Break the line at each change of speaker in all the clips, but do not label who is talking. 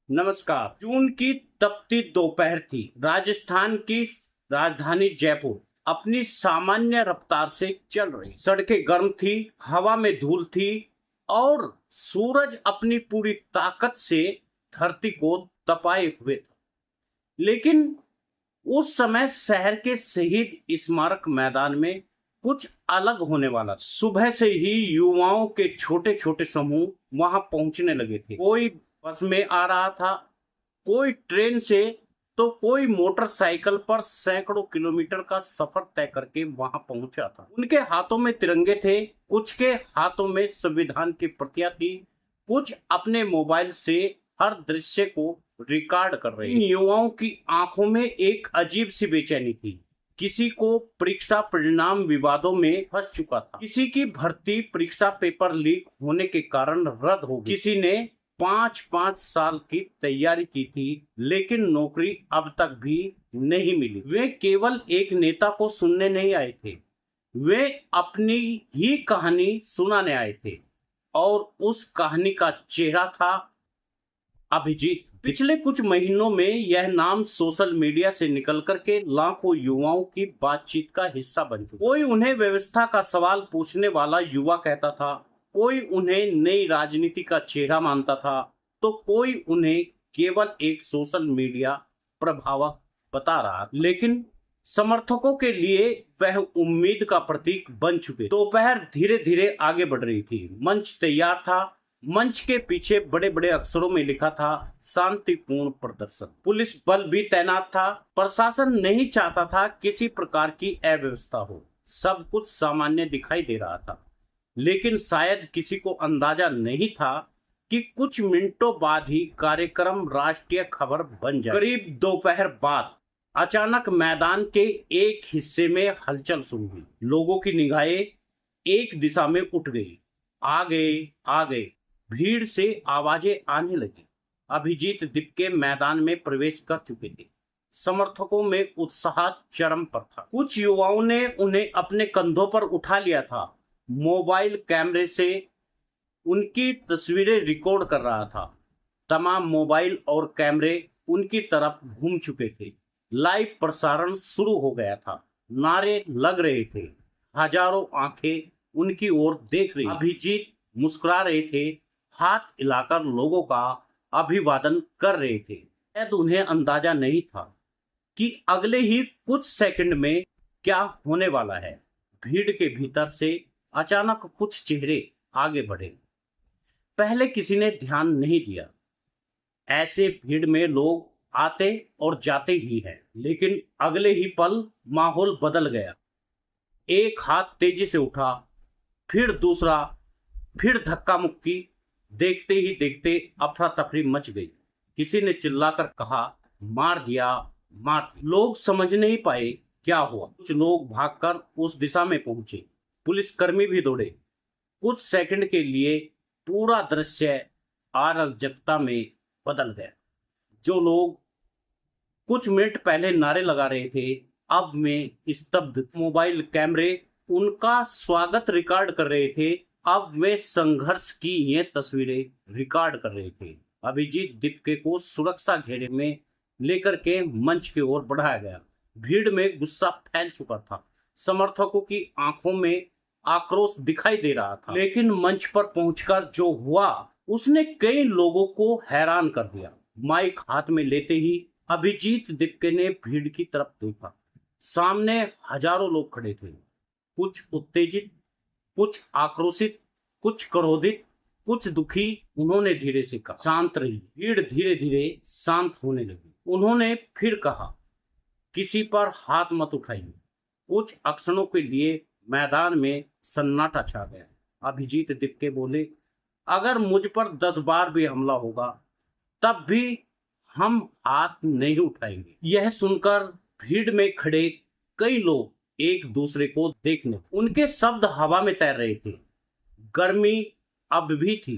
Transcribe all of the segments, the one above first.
नमस्कार। जून की तपती दोपहर थी। राजस्थान की राजधानी जयपुर अपनी सामान्य रफ्तार से चल रही। सड़कें गर्म थी, हवा में धूल थी और सूरज अपनी पूरी ताकत से धरती को तपाए हुए था। लेकिन उस समय शहर के शहीद स्मारक मैदान में कुछ अलग होने वाला। सुबह से ही युवाओं के छोटे छोटे समूह वहां पहुंचने लगे थे। कोई बस में आ रहा था, कोई ट्रेन से, तो कोई मोटरसाइकिल पर सैकड़ों किलोमीटर का सफर तय करके वहां पहुंचा था। उनके हाथों में तिरंगे थे, कुछ के हाथों में संविधान की प्रतियां थी, कुछ अपने मोबाइल से हर दृश्य को रिकॉर्ड कर रहे। इन युवाओं की आंखों में एक अजीब सी बेचैनी थी। किसी को परीक्षा परिणाम विवादों में फंस चुका था, किसी की भर्ती परीक्षा पेपर लीक होने के कारण रद्द हो गई, किसी ने 5-5 साल की तैयारी की थी लेकिन नौकरी अब तक भी नहीं मिली। वे केवल एक नेता को सुनने नहीं आए थे, वे अपनी ही कहानी सुनाने आए थे और उस कहानी का चेहरा था अभिजीत। पिछले कुछ महीनों में यह नाम सोशल मीडिया से निकल करके लाखों युवाओं की बातचीत का हिस्सा बन चुका। कोई उन्हें व्यवस्था का सवाल पूछने वाला युवा कहता था, कोई उन्हें नई राजनीति का चेहरा मानता था, तो कोई उन्हें केवल एक सोशल मीडिया प्रभावक बता रहा। लेकिन समर्थकों के लिए वह उम्मीद का प्रतीक बन चुके। दोपहर धीरे धीरे आगे बढ़ रही थी। मंच तैयार था। मंच के पीछे बड़े बड़े अक्षरों में लिखा था, शांतिपूर्ण प्रदर्शन। पुलिस बल भी तैनात था। प्रशासन नहीं चाहता था किसी प्रकार की अव्यवस्था हो। सब कुछ सामान्य दिखाई दे रहा था, लेकिन शायद किसी को अंदाजा नहीं था कि कुछ मिनटों बाद ही कार्यक्रम राष्ट्रीय खबर बन जाए। करीब दोपहर बाद अचानक मैदान के एक हिस्से में हलचल शुरू हुई। लोगों की निगाहें एक दिशा में उठ गई। आ गए। भीड़ से आवाजें आने लगी। अभिजीत दिप्के मैदान में प्रवेश कर चुके थे। समर्थकों में उत्साह चरम पर था। कुछ युवाओं ने उन्हें अपने कंधों पर उठा लिया था। मोबाइल कैमरे से उनकी तस्वीरें रिकॉर्ड कर रहा था। तमाम मोबाइल और कैमरे उनकी तरफ घूम चुके थे। लाइव प्रसारण शुरू हो गया था। नारे लग रहे थे। हजारों आंखें उनकी ओर देख रही। अभिजीत मुस्कुरा रहे थे, हाथ हिलाकर लोगों का अभिवादन कर रहे थे। शायद उन्हें अंदाजा नहीं था कि अगले ही कुछ सेकंड में क्या होने वाला है। भीड़ के भीतर से अचानक कुछ चेहरे आगे बढ़े। पहले किसी ने ध्यान नहीं दिया। ऐसे भीड़ में लोग आते और जाते ही हैं, लेकिन अगले ही पल माहौल बदल गया। एक हाथ तेजी से उठा, फिर दूसरा, फिर धक्का मुक्की। देखते ही देखते अफरा तफरी मच गई। किसी ने चिल्लाकर कहा, मार दिया। लोग समझ नहीं पाए क्या हुआ। कुछ लोग भागकर उस दिशा में पहुंचे। पुलिसकर्मी भी दौड़े। कुछ सेकंड के लिए पूरा दृश्य अराजकता में बदल गया। जो लोग कुछ मिनट पहले नारे लगा रहे थे, अब में स्तब्ध। मोबाइल कैमरे उनका स्वागत रिकॉर्ड कर रहे थे, अब वे संघर्ष की ये तस्वीरें रिकॉर्ड कर रहे थे। अभिजीत दिप्के को सुरक्षा घेरे में लेकर के मंच की ओर बढ़ाया गया। भीड़ में गुस्सा फैल चुका था। समर्थकों की आंखों में आक्रोश दिखाई दे रहा था। लेकिन मंच पर पहुंचकर जो हुआ उसने कई लोगों को हैरान कर दिया। माइक हाथ में लेते ही अभिजीत दिप्के ने भीड़ की तरफ देखा। सामने हजारों लोग खड़े थे, कुछ उत्तेजित, कुछ आक्रोशित, कुछ क्रोधित, कुछ दुखी। उन्होंने धीरे से कहा, शांत रहिए। भीड़ धीरे धीरे शांत होने लगी। उन्होंने फिर कहा, किसी पर हाथ मत उठाइए। कुछ क्षणों के लिए मैदान में सन्नाटा छा गया। अभिजीत दिप्के बोले, अगर मुझ पर 10 बार भी हमला होगा तब भी हम हाथ नहीं उठाएंगे। यह सुनकर भीड़ में खड़े कई लोग एक दूसरे को देखने, उनके शब्द हवा में तैर रहे थे। गर्मी अब भी थी,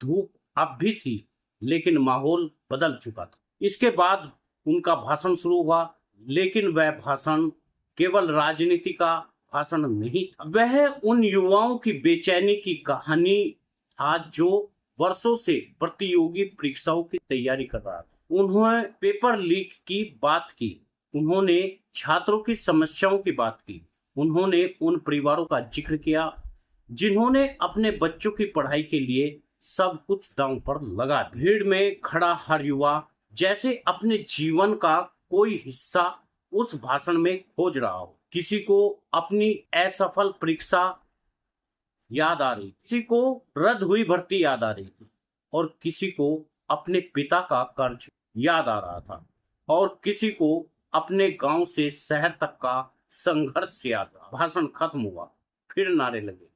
धूप अब भी थी, लेकिन माहौल बदल चुका था। इसके बाद उनका भाषण शुरू हुआ, लेकिन वह भाषण केवल राजनीति का भाषण नहीं था। वह उन युवाओं की बेचैनी की कहानी था जो वर्षों से प्रतियोगी परीक्षाओं की तैयारी कर रहा था। उन्होंने पेपर लीक की बात की, उन्होंने छात्रों की समस्याओं की बात की, उन्होंने उन परिवारों का जिक्र किया जिन्होंने अपने बच्चों की पढ़ाई के लिए सब कुछ दांव पर लगा दिया। भीड़ में खड़ा हर युवा जैसे अपने जीवन का कोई हिस्सा उस भाषण में खोज रहा हो। किसी को अपनी असफल परीक्षा याद आ रही, किसी को रद्द हुई भर्ती याद आ रही थी, और किसी को अपने पिता का कर्ज याद आ रहा था, और किसी को अपने गांव से शहर तक का संघर्ष याद था। भाषण खत्म हुआ, फिर नारे लगे,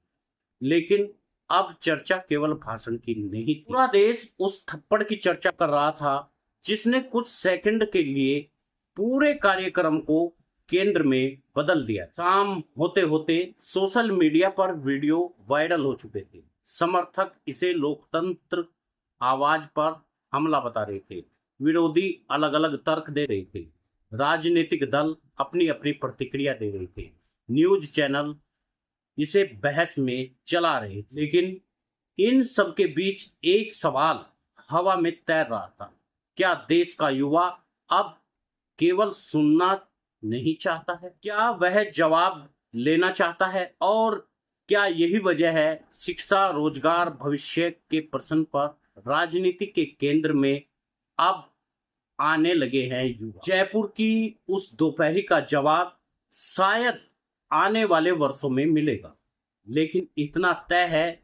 लेकिन अब चर्चा केवल भाषण की नहीं थी। पूरा देश उस थप्पड़ की चर्चा कर रहा था जिसने कुछ सेकंड के लिए पूरे कार्यक्रम को केंद्र में बदल दिया। शाम होते होते सोशल मीडिया पर वीडियो वायरल हो चुके थे। समर्थक इसे लोकतंत्र आवाज पर हमला बता रहे थे, विरोधी अलग अलग तर्क दे रहे थे, राजनीतिक दल अपनी अपनी प्रतिक्रिया दे रहे थे, न्यूज चैनल इसे बहस में चला रहे थे। लेकिन इन सब के बीच एक सवाल हवा में तैर रहा था, क्या देश का युवा अब केवल सुनना नहीं चाहता है, क्या वह जवाब लेना चाहता है? और क्या यही वजह है शिक्षा, रोजगार, भविष्य के प्रश्न पर राजनीति के केंद्र में अब आने लगे हैं युवा? जयपुर की उस दोपहरी का जवाब शायद आने वाले वर्षों में मिलेगा, लेकिन इतना तय है,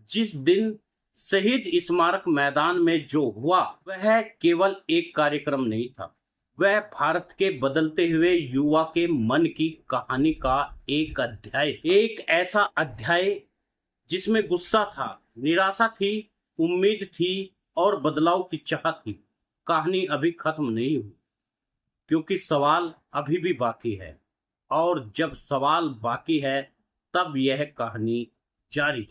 जिस दिन शहीद स्मारक मैदान में जो हुआ वह केवल एक कार्यक्रम नहीं था, वह भारत के बदलते हुए युवा के मन की कहानी का एक अध्याय, एक ऐसा अध्याय जिसमें गुस्सा था, निराशा थी, उम्मीद थी और बदलाव की चाह थी। कहानी अभी खत्म नहीं हुई, क्योंकि सवाल अभी भी बाकी है, और जब सवाल बाकी है तब यह कहानी जारी है।